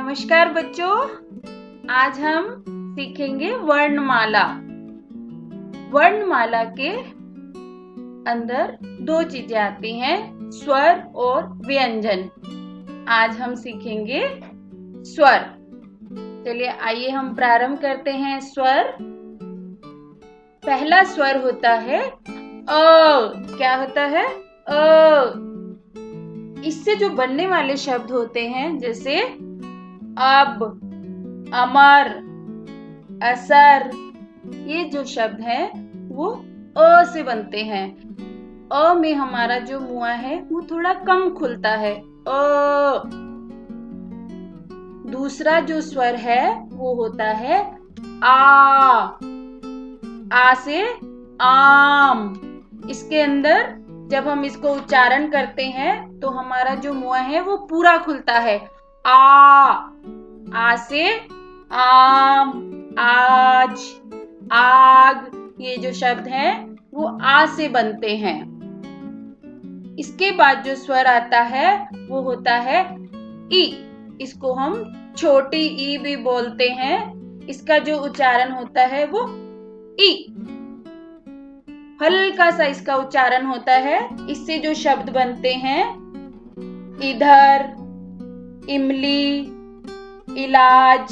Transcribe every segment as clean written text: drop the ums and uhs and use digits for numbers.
नमस्कार बच्चों, आज हम सीखेंगे वर्णमाला। वर्णमाला के अंदर दो चीजें आती हैं, स्वर और व्यंजन। आज हम सीखेंगे स्वर। चलिए आइए हम प्रारंभ करते हैं। स्वर, पहला स्वर होता है अ। क्या होता है? अ। इससे जो बनने वाले शब्द होते हैं, जैसे अब, अमर, असर, ये जो शब्द हैं वो अ से बनते हैं। अ में हमारा जो मुंह है वो थोड़ा कम खुलता है। अ। दूसरा जो स्वर है वो होता है आ। आ से आम। इसके अंदर जब हम इसको उच्चारण करते हैं तो हमारा जो मुंह है वो पूरा खुलता है। आ से आम, आज, आग, ये जो शब्द हैं वो आ से बनते हैं। इसके बाद जो स्वर आता है वो होता है ई। इसको हम छोटी ई भी बोलते हैं। इसका जो उच्चारण होता है वो ई। हल्का सा इसका उच्चारण होता है। इससे जो शब्द बनते हैं, इधर, इमली, इलाज,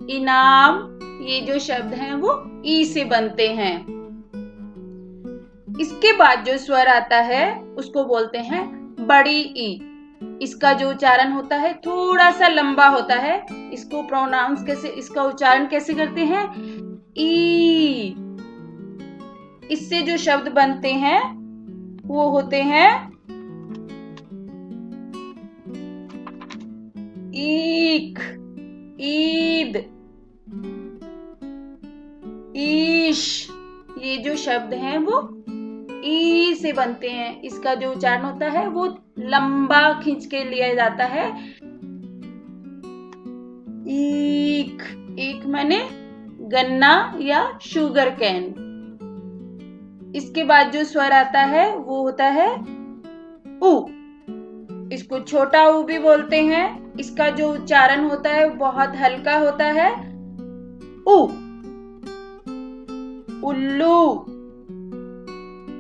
इनाम, ये जो शब्द हैं वो ई से बनते हैं। इसके बाद जो स्वर आता है उसको बोलते हैं बड़ी ई। इसका जो उच्चारण होता है थोड़ा सा लंबा होता है। इसको प्रोनाउंस कैसे, इसका उच्चारण कैसे करते हैं? ई। इससे जो शब्द बनते हैं वो होते हैं ईक, ईद, ईश, ये जो शब्द हैं वो ई से बनते हैं। इसका जो उच्चारण होता है वो लंबा खींच के लिया जाता है। ईक, ईक माने गन्ना या शुगर कैन। इसके बाद जो स्वर आता है वो होता है उ। इसको छोटा उ भी बोलते हैं। इसका जो उच्चारण होता है बहुत हल्का होता है। उ। उल्लू,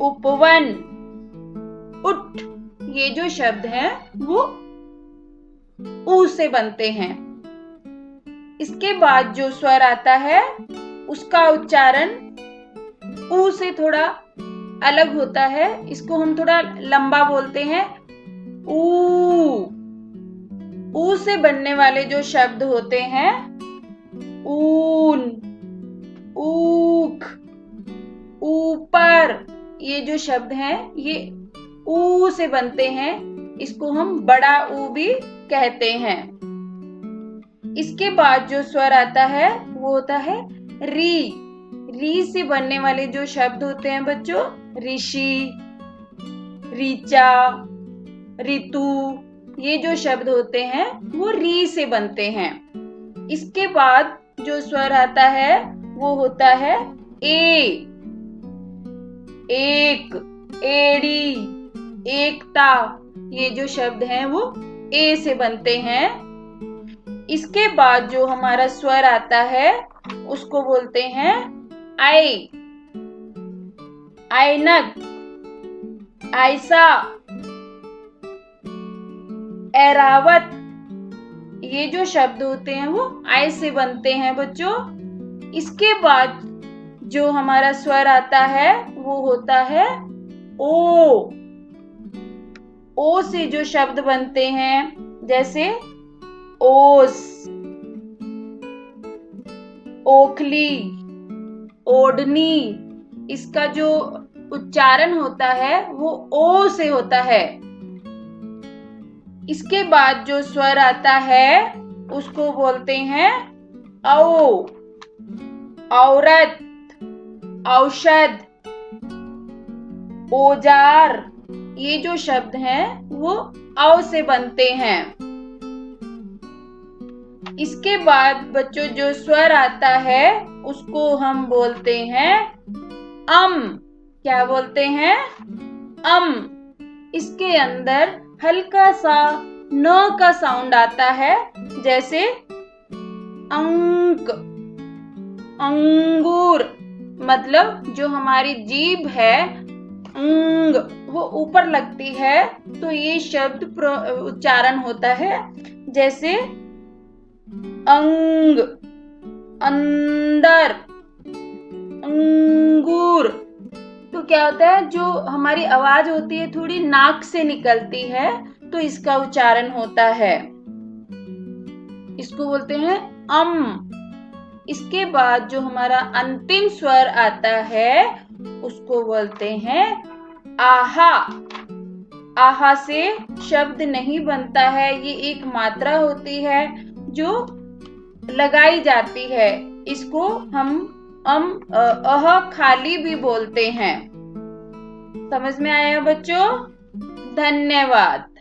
उपवन, उठ, ये जो शब्द हैं वो उ से बनते हैं। इसके बाद जो स्वर आता है उसका उच्चारण उ से थोड़ा अलग होता है। इसको हम थोड़ा लंबा बोलते हैं। ऊ से बनने वाले जो शब्द होते हैं, ऊन, ऊख, ऊपर, ये जो शब्द हैं ये ऊ से बनते हैं। इसको हम बड़ा ऊ भी कहते हैं। इसके बाद जो स्वर आता है वो होता है री। री से बनने वाले जो शब्द होते हैं बच्चों, ऋषि, ऋचा, ऋतु, ये जो शब्द होते हैं वो री से बनते हैं। इसके बाद जो स्वर आता है वो होता है ए। एक, एड़ी, एकता, ये जो शब्द हैं वो ए से बनते हैं। इसके बाद जो हमारा स्वर आता है उसको बोलते हैं आई। ऐनक, ऐसा, एरावत, ये जो शब्द होते हैं वो आई से बनते हैं बच्चों। इसके बाद जो हमारा स्वर आता है वो होता है ओ। ओ से जो शब्द बनते हैं, जैसे ओस, ओखली, ओढ़नी, इसका जो उच्चारण होता है वो ओ से होता है। इसके बाद जो स्वर आता है उसको बोलते हैं औ। औरत, औषध, औजार, ये जो शब्द हैं वो औ से बनते हैं। इसके बाद बच्चों जो स्वर आता है उसको हम बोलते हैं अम। क्या बोलते हैं? अम। इसके अंदर हल्का सा न का साउंड आता है, जैसे अंक, अंगूर। मतलब जो हमारी जीभ है अंग, वो ऊपर लगती है, तो ये शब्द उच्चारण होता है जैसे अंग, अंदर, अंगूर। तो क्या होता है, जो हमारी आवाज होती है थोड़ी नाक से निकलती है, तो इसका उच्चारण होता है, इसको बोलते हैं अम। इसके बाद जो हमारा अंतिम स्वर आता है उसको बोलते हैं आहा। आहा से शब्द नहीं बनता है, ये एक मात्रा होती है जो लगाई जाती है। इसको हम अह खाली भी बोलते हैं। समझ में आया बच्चों? धन्यवाद।